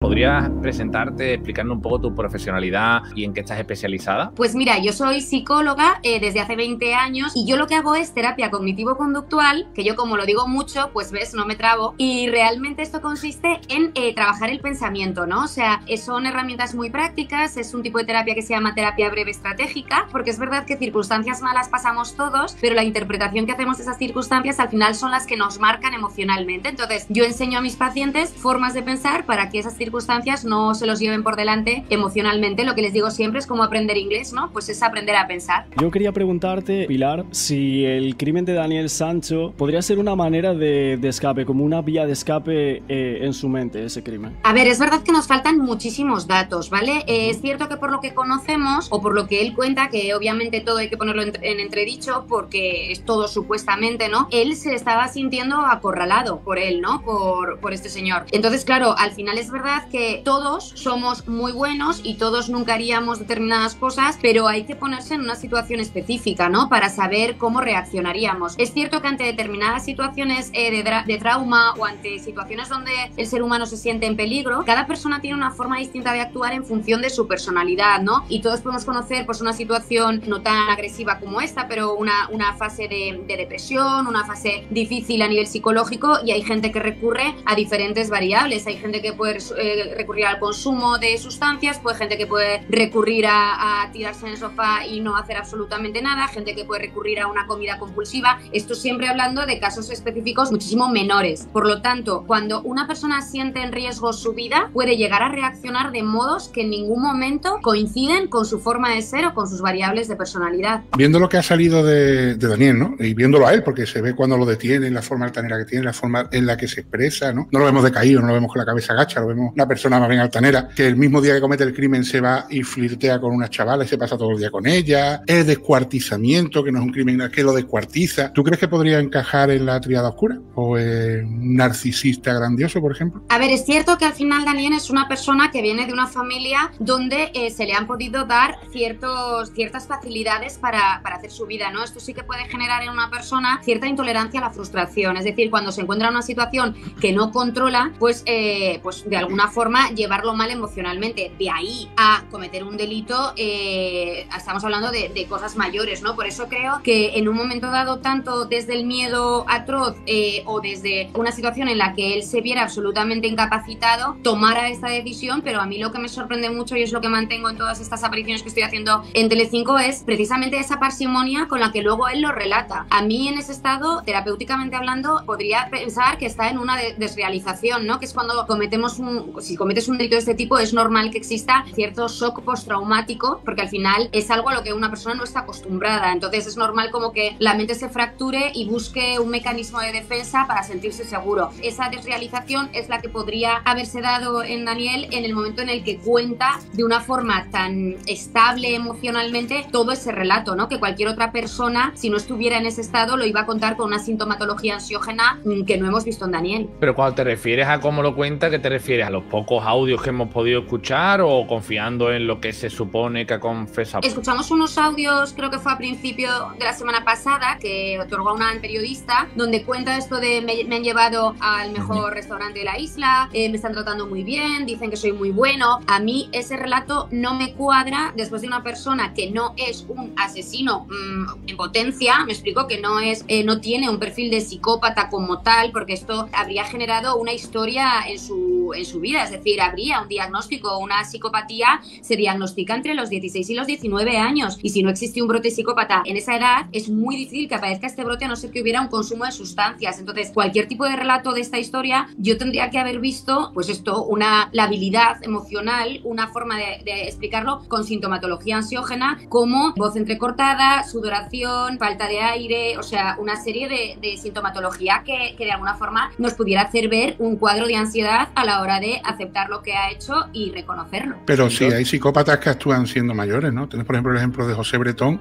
¿Podrías presentarte, explicarnos un poco tu profesionalidad y en qué estás especializada? Pues mira, yo soy psicóloga desde hace 20 años y yo lo que hago es terapia cognitivo-conductual, que yo como lo digo mucho, pues ves, no me trabo, y realmente esto consiste en trabajar el pensamiento, ¿no? O sea, son herramientas muy prácticas, es un tipo de terapia que se llama terapia breve estratégica, porque es verdad que circunstancias malas pasamos todos, pero la interpretación que hacemos de esas circunstancias al final son las que nos marcan emocionalmente. Entonces, yo enseño a mis pacientes formas de pensar para que esas circunstancias no se los lleven por delante emocionalmente. Lo que les digo siempre es como aprender inglés, ¿no? Pues es aprender a pensar. Yo quería preguntarte, Pilar, si el crimen de Daniel Sancho podría ser una manera de escape, como una vía de escape en su mente, ese crimen. A ver, es verdad que nos faltan muchísimos datos, ¿vale? Es cierto que por lo que conocemos, o por lo que él cuenta, que obviamente todo hay que ponerlo en entredicho, porque es todo supuestamente, ¿no? Él se estaba sintiendo acorralado por él, ¿no? Por este señor. Entonces, claro, al final es verdad que todos somos muy buenos y todos nunca haríamos determinadas cosas, pero hay que ponerse en una situación específica, ¿no? Para saber cómo reaccionaríamos. Es cierto que ante determinadas situaciones de trauma o ante situaciones donde el ser humano se siente en peligro, cada persona tiene una forma distinta de actuar en función de su personalidad, ¿no? Y todos podemos conocer pues una situación no tan agresiva como esta, pero una fase de depresión, una fase difícil a nivel psicológico, y hay gente que recurre a diferentes variables. Hay gente que puede recurrir al consumo de sustancias, pues gente que puede recurrir a tirarse en el sofá y no hacer absolutamente nada, gente que puede recurrir a una comida compulsiva. Esto siempre hablando de casos específicos muchísimo menores. Por lo tanto, cuando una persona siente en riesgo su vida, puede llegar a reaccionar de modos que en ningún momento coinciden con su forma de ser o con sus variables de personalidad. Viendo lo que ha salido de Daniel, ¿no? Y viéndolo a él, porque se ve cuando lo detienen, la forma altanera que tiene, la forma en la que se expresa, ¿no? No lo vemos decaído, no lo vemos con la cabeza agacha, lo vemos una persona más bien altanera, que el mismo día que comete el crimen se va y flirtea con una chavala y se pasa todo el día con ella. El descuartizamiento, que no es un crimen, es que lo descuartiza. ¿Tú crees que podría encajar en la tríada oscura? ¿O un narcisista grandioso, por ejemplo? A ver, es cierto que al final Daniel es una persona que viene de una familia donde se le han podido dar ciertas facilidades para hacer su vida, ¿no? Esto sí que puede generar en una persona cierta intolerancia a la frustración. Es decir, cuando se encuentra en una situación que no controla, pues de alguna forma llevarlo mal emocionalmente. De ahí a cometer un delito, estamos hablando de cosas mayores, ¿no? Por eso creo que en un momento dado, tanto desde el miedo atroz o desde una situación en la que él se viera absolutamente incapacitado, tomara esta decisión. Pero a mí lo que me sorprende mucho, y es lo que mantengo en todas estas apariciones que estoy haciendo en Telecinco, es precisamente esa parsimonia con la que luego él lo relata. A mí en ese estado, terapéuticamente hablando, podría pensar que está en una desrealización, ¿no? Que es cuando si cometes un delito de este tipo, es normal que exista cierto shock postraumático, porque al final es algo a lo que una persona no está acostumbrada. Entonces es normal como que la mente se fracture y busque un mecanismo de defensa para sentirse seguro. Esa desrealización es la que podría haberse dado en Daniel en el momento en el que cuenta de una forma tan estable emocionalmente todo ese relato, ¿no? Que cualquier otra persona, si no estuviera en ese estado, lo iba a contar con una sintomatología ansiógena que no hemos visto en Daniel. Pero cuando te refieres a cómo lo cuenta, ¿qué te refieres? ¿A los pocos audios que hemos podido escuchar o confiando en lo que se supone que ha confesado? Escuchamos unos audios, creo que fue a principio de la semana pasada, que otorgó una periodista, donde cuenta esto de me han llevado al mejor restaurante de la isla, me están tratando muy bien, dicen que soy muy bueno. A mí ese relato no me cuadra después de una persona que no es un asesino en potencia, me explico, que no tiene un perfil de psicópata como tal, porque esto habría generado una historia en su vida. Es decir, habría un diagnóstico, una psicopatía se diagnostica entre los 16 y los 19 años, y si no existe un brote psicópata en esa edad, es muy difícil que aparezca este brote a no ser que hubiera un consumo de sustancias. Entonces, cualquier tipo de relato de esta historia, yo tendría que haber visto, pues esto, la habilidad emocional, una forma de explicarlo con sintomatología ansiógena, como voz entrecortada, sudoración, falta de aire, o sea, una serie de sintomatología que de alguna forma nos pudiera hacer ver un cuadro de ansiedad a la hora de aceptar lo que ha hecho y reconocerlo. Pero sí, hay psicópatas que actúan siendo mayores, ¿no? Tienes, por ejemplo, el ejemplo de José Bretón,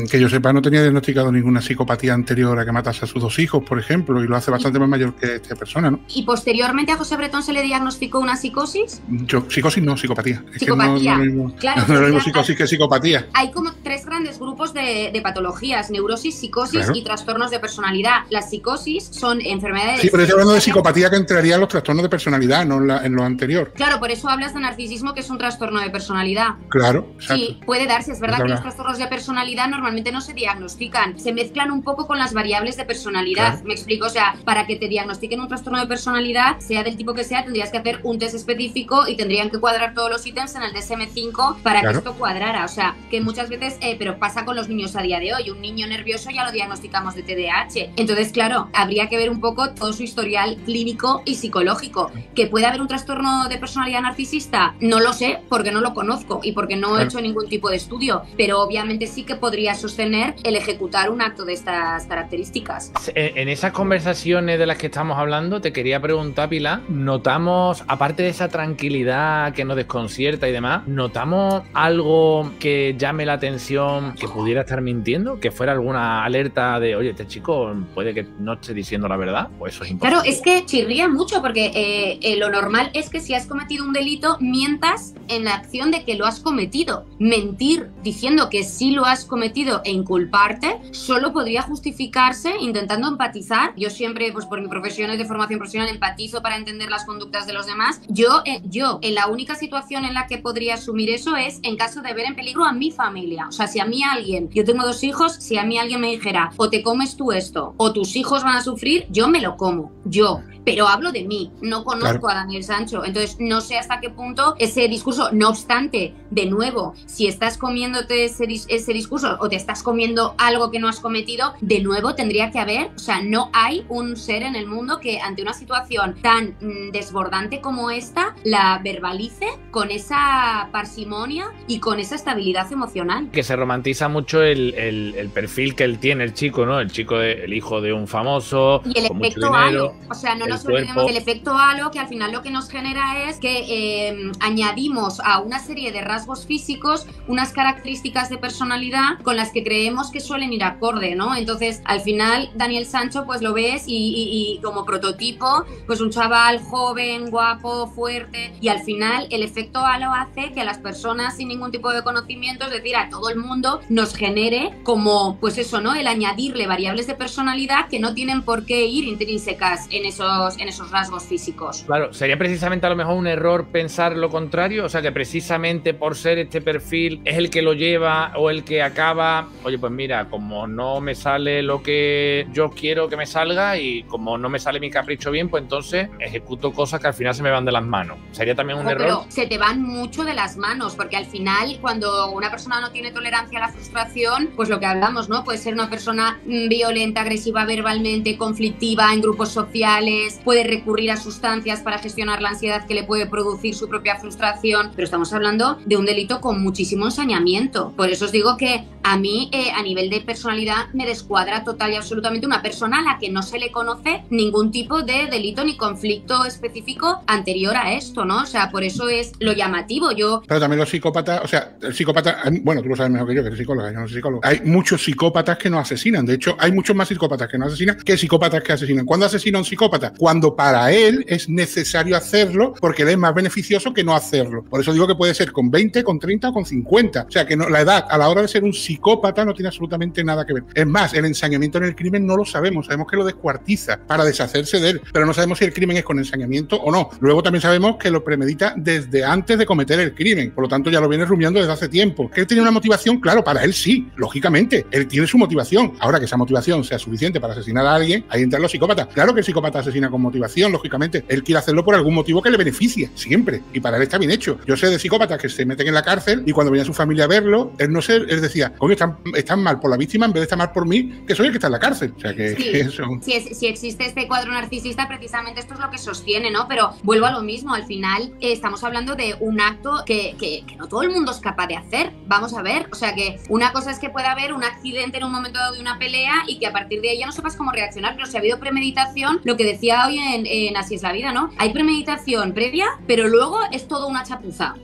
que yo sepa no tenía diagnosticado ninguna psicopatía anterior a que matase a sus 2 hijos, por ejemplo, y lo hace bastante más mayor que esta persona, ¿no? ¿Y posteriormente a José Bretón se le diagnosticó una psicosis? Psicosis no, psicopatía. Psicopatía. Claro, no es lo mismo psicosis que psicopatía. Hay como 3 grandes grupos de patologías: neurosis, psicosis, claro, y trastornos de personalidad. Las psicosis son enfermedades... Sí, pero estoy hablando de psicopatía, que entraría en los trastornos de personalidad, no en lo anterior. Claro, por eso hablas de narcisismo, que es un trastorno de personalidad. Claro, exacto. Sí, puede darse. Es verdad que los trastornos de personalidad normalmente no se diagnostican. Se mezclan un poco con las variables de personalidad. Claro. Me explico, o sea, para que te diagnostiquen un trastorno de personalidad, sea del tipo que sea, tendrías que hacer un test específico y tendrían que cuadrar todos los ítems en el DSM-5 para que esto cuadrara. O sea, que muchas veces, pero pasa con los niños a día de hoy. Un niño nervioso ya lo diagnosticamos de TDAH. Entonces, claro, habría que ver un poco todo su historial clínico y psicológico. ¿Que puede haber un trastorno de personalidad narcisista? No lo sé, porque no lo conozco y porque no he hecho ningún tipo de estudio, pero obviamente sí que podría sostener el ejecutar un acto de estas características. En esas conversaciones de las que estamos hablando, te quería preguntar, Pilar, ¿notamos, aparte de esa tranquilidad que nos desconcierta y demás, notamos algo que llame la atención, que pudiera estar mintiendo? ¿Que fuera alguna alerta de, oye, este chico puede que no esté diciendo la verdad? Pues eso es imposible. Claro, es que chirría mucho porque lo normal es que si has cometido un delito, mientas en la acción de que lo has cometido. Mentir diciendo que sí lo has cometido e inculparte solo podría justificarse intentando empatizar. Yo siempre, pues por mi profesión de formación profesional, empatizo para entender las conductas de los demás. Yo en la única situación en la que podría asumir eso es en caso de ver en peligro a mi familia. O sea, si a mí alguien, yo tengo 2 hijos, si a mí alguien me dijera, o te comes tú esto, o tus hijos van a sufrir, yo me lo como, yo. Pero hablo de mí, no conozco a Daniel Sancho, entonces no sé hasta qué punto ese discurso, no obstante, de nuevo, si estás comiéndote ese discurso o te estás comiendo algo que no has cometido, de nuevo tendría que haber, o sea, no hay un ser en el mundo que ante una situación tan desbordante como esta, la verbalice con esa parsimonia y con esa estabilidad emocional. Que se romantiza mucho el perfil que él tiene, el chico, ¿no? El chico, el hijo de un famoso, y el con efecto mucho dinero, halo, o sea, no nos olvidemos del efecto halo, que al final lo que nos genera es que añadimos a una serie de rasgos físicos unas características de personalidad con las que creemos que suelen ir acorde, ¿no? Entonces, al final, Daniel Sancho, pues lo ves y como prototipo, pues un chaval joven, guapo, fuerte, y al final el efecto halo hace que a las personas sin ningún tipo de conocimiento, es decir, a todo el mundo, nos genere como, pues eso, ¿no? El añadirle variables de personalidad que no tienen por qué ir intrínsecas en esos rasgos físicos. Claro, sería precisamente a lo mejor un error pensar lo contrario, o sea, que precisamente por ser este perfil es el que lo lleva o el que acaba, oye, pues mira, como no me sale lo que yo quiero que me salga y como no me sale mi capricho bien, pues entonces ejecuto cosas que al final se me van de las manos. Sería también un error. Pero se te van mucho de las manos, porque al final cuando una persona no tiene tolerancia a la frustración, pues lo que hablamos, ¿no? Puede ser una persona violenta, agresiva verbalmente, conflictiva en grupos sociales, puede recurrir a sustancias para gestionar la ansiedad que le puede producir su propia frustración, pero estamos hablando de un delito con muchísimo ensañamiento. Por eso os digo que a mí, a nivel de personalidad, me descuadra total y absolutamente una persona a la que no se le conoce ningún tipo de delito ni conflicto específico anterior a esto, ¿no? O sea, por eso es lo llamativo. Pero también los psicópatas, o sea, el psicópata, bueno, tú lo sabes mejor que yo, que eres psicóloga, yo no soy psicólogo. Hay muchos psicópatas que no asesinan. De hecho, hay muchos más psicópatas que no asesinan que psicópatas que asesinan. ¿Cuándo asesina un psicópata? Cuando para él es necesario hacerlo porque le es más beneficioso que no hacerlo. Por eso digo que puede ser con 20, con 30 o con 50. O sea, que no, la edad a la hora de ser un psicópata no tiene absolutamente nada que ver. Es más, el ensañamiento en el crimen no lo sabemos. Sabemos que lo descuartiza para deshacerse de él, pero no sabemos si el crimen es con ensañamiento o no. Luego también sabemos que lo premedita desde antes de cometer el crimen. Por lo tanto, ya lo viene rumiando desde hace tiempo. ¿Que él tiene una motivación? Claro, para él sí, lógicamente. Él tiene su motivación. Ahora que esa motivación sea suficiente para asesinar a alguien, ahí entran los psicópatas. Claro que el psicópata asesina con motivación, lógicamente. Él quiere hacerlo por algún motivo que le beneficie, siempre. Y para él está bien hecho. Yo sé de psicópatas que se meten en la cárcel y cuando venía su familia a verlo, él decía, coño, están mal por la víctima en vez de estar mal por mí, que soy el que está en la cárcel. O sea, que, sí, que eso... Si existe este cuadro narcisista, precisamente esto es lo que sostiene, ¿no? Pero vuelvo a lo mismo, al final estamos hablando de un acto que no todo el mundo es capaz de hacer. Vamos a ver, o sea que una cosa es que pueda haber un accidente en un momento dado de una pelea y que a partir de ella no sepas cómo reaccionar, pero si ha habido premeditación, lo que decía hoy en Así es la vida, ¿no? Hay premeditación previa, pero luego es todo una chapuza.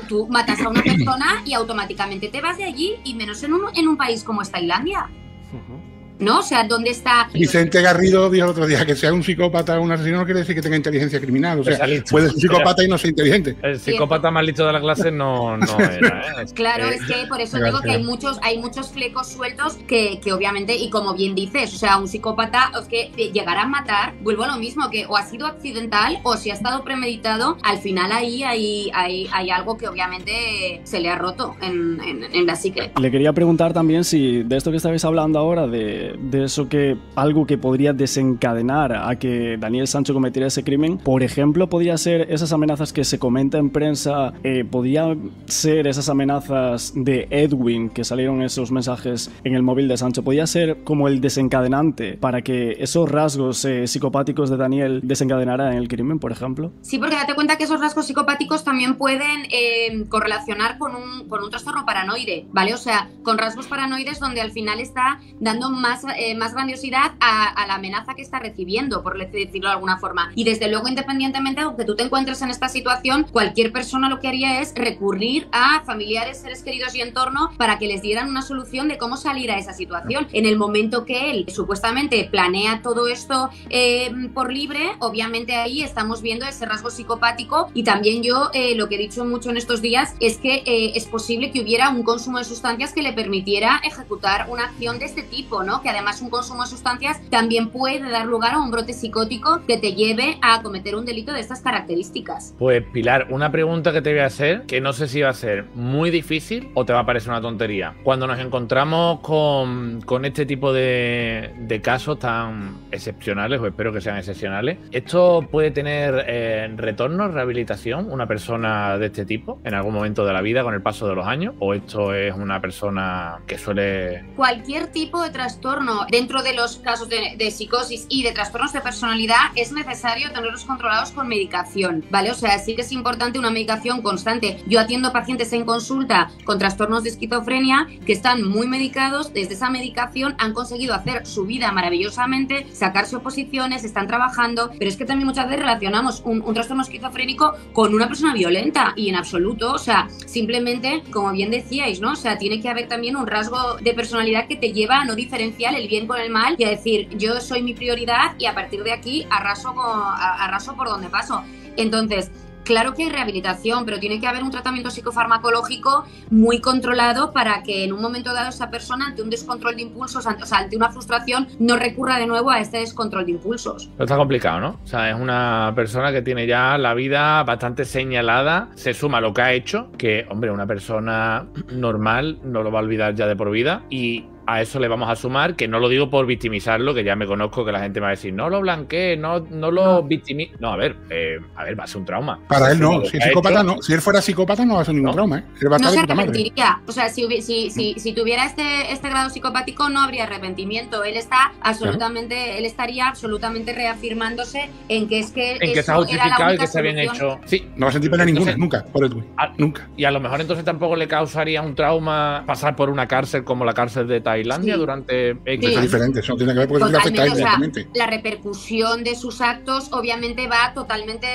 Tú matas a una persona y automáticamente te vas de allí, y menos en un país como es Tailandia. ¿no? O sea, ¿dónde está? Vicente Garrido dijo el otro día que sea un psicópata o un asesino no quiere decir que tenga inteligencia criminal. O sea, puede ser psicópata y no ser inteligente. El psicópata más listo de la clase no era, ¿eh? Claro, es que por eso digo que hay muchos flecos sueltos que obviamente, y como bien dices, o sea, un psicópata es que llegar a matar, vuelvo a lo mismo, que o ha sido accidental o si ha estado premeditado, al final ahí hay algo que obviamente se le ha roto en la psique. Le quería preguntar también si de esto que estabais hablando ahora, de eso que algo que podría desencadenar a que Daniel Sancho cometiera ese crimen, por ejemplo, podría ser esas amenazas que se comenta en prensa, podría ser esas amenazas de Edwin que salieron esos mensajes en el móvil de Sancho, podría ser como el desencadenante para que esos rasgos psicopáticos de Daniel desencadenaran el crimen, por ejemplo. Sí, porque date cuenta que esos rasgos psicopáticos también pueden correlacionar con un trastorno paranoide, ¿vale? O sea, con rasgos paranoides donde al final está dando más grandiosidad a la amenaza que está recibiendo, por decirlo de alguna forma. Y desde luego, independientemente, aunque tú te encuentres en esta situación, cualquier persona lo que haría es recurrir a familiares, seres queridos y entorno para que les dieran una solución de cómo salir a esa situación. En el momento que él supuestamente planea todo esto por libre, obviamente ahí estamos viendo ese rasgo psicopático. Y también yo lo que he dicho mucho en estos días es que es posible que hubiera un consumo de sustancias que le permitiera ejecutar una acción de este tipo, ¿no? Que además un consumo de sustancias también puede dar lugar a un brote psicótico que te lleve a cometer un delito de estas características. Pues Pilar, una pregunta que te voy a hacer, que no sé si va a ser muy difícil o te va a parecer una tontería. Cuando nos encontramos con este tipo de casos tan excepcionales, o espero que sean excepcionales, ¿esto puede tener retorno, rehabilitación, una persona de este tipo en algún momento de la vida con el paso de los años? ¿O esto es una persona que suele...? Cualquier tipo de trastorno dentro de los casos de psicosis y de trastornos de personalidad es necesario tenerlos controlados con medicación, ¿vale? O sea, sí que es importante una medicación constante. Yo atiendo pacientes en consulta con trastornos de esquizofrenia que están muy medicados, desde esa medicación han conseguido hacer su vida maravillosamente, sacarse oposiciones, están trabajando, pero es que también muchas veces relacionamos un trastorno esquizofrénico con una persona violenta y en absoluto, o sea, simplemente, como bien decíais, ¿no? O sea, tiene que haber también un rasgo de personalidad que te lleva a no diferenciar el bien con el mal y a decir, yo soy mi prioridad y a partir de aquí arraso por donde paso. Entonces, claro que hay rehabilitación, pero tiene que haber un tratamiento psicofarmacológico muy controlado para que en un momento dado esa persona, ante un descontrol de impulsos, ante una frustración, no recurra de nuevo a este descontrol de impulsos. Pero está complicado, ¿no? O sea, es una persona que tiene ya la vida bastante señalada, se suma lo que ha hecho, que, hombre, una persona normal no lo va a olvidar ya de por vida y... a eso le vamos a sumar, que no lo digo por victimizarlo, que ya me conozco que la gente me va a decir, no lo blanquee, no lo victimice. No, a ver, va a ser un trauma. Para él no, si es psicópata no. Si él fuera psicópata no va a ser ningún trauma, ¿eh? Él va a no estar se de puta madre. arrepentiría. O sea, si tuviera este grado psicopático no habría arrepentimiento. Él estaría absolutamente reafirmándose en que es que en que está justificado y que está bien hecho. Sí, no va a sentir pena ninguna, nunca, por Edwin. Nunca. Y a lo mejor entonces tampoco le causaría un trauma pasar por una cárcel como la cárcel de Tailandia durante X años. Es diferente, eso no tiene que ver porque le afecta a él directamente. La repercusión de sus actos obviamente va totalmente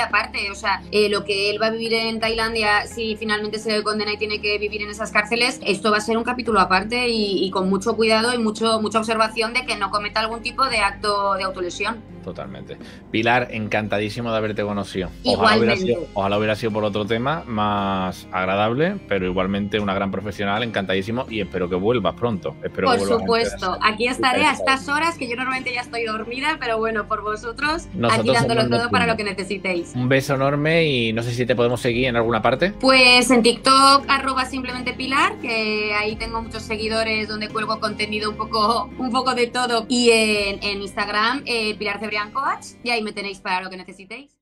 aparte. O sea, lo que él va a vivir en Tailandia si finalmente se le condena y tiene que vivir en esas cárceles, esto va a ser un capítulo aparte y con mucho cuidado y mucha observación de que no cometa algún tipo de acto de autolesión. Totalmente. Pilar, encantadísimo de haberte conocido. Igualmente. Ojalá hubiera sido por otro tema más agradable, pero igualmente una gran profesional, encantadísimo y espero que vuelvas pronto. Por supuesto, aquí estaré a estas horas que yo normalmente ya estoy dormida, pero bueno, por vosotros aquí dándolo todo para lo que necesitéis. Un beso enorme y no sé si te podemos seguir en alguna parte. Pues en TikTok @simplemente Pilar, que ahí tengo muchos seguidores donde cuelgo contenido un poco de todo, y en Instagram Pilar Cebrián Coach, y ahí me tenéis para lo que necesitéis.